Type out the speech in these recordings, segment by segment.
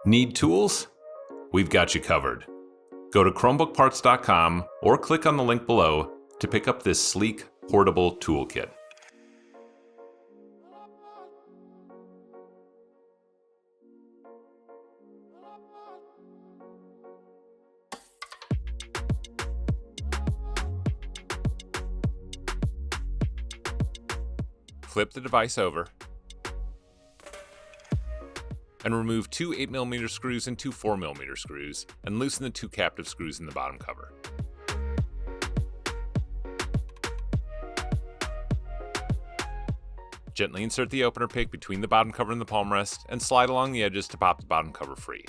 Need tools? We've got you covered. Go to ChromebookParts.com or click on the link below to pick up this sleek, portable toolkit. Flip the device over and remove two 8mm screws and two 4mm screws, and loosen the two captive screws in the bottom cover. Gently insert the opener pick between the bottom cover and the palm rest, and slide along the edges to pop the bottom cover free.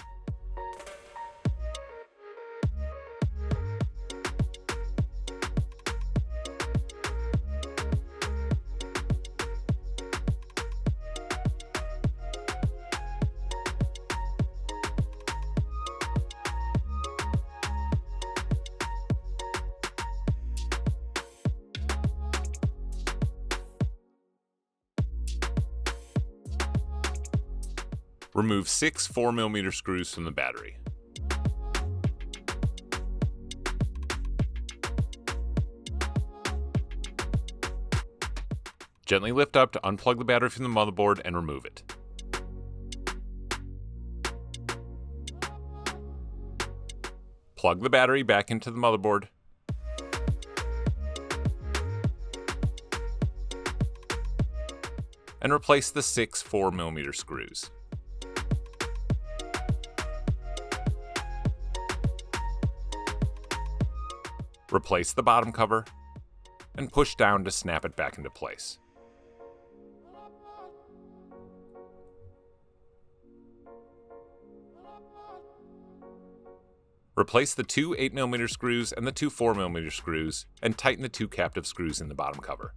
Remove 6 4mm screws from the battery. Gently lift up to unplug the battery from the motherboard and remove it. Plug the battery back into the motherboard. And replace the 6 4mm screws. Replace the bottom cover and push down to snap it back into place. Replace the two 8mm screws and the two 4mm screws and tighten the two captive screws in the bottom cover.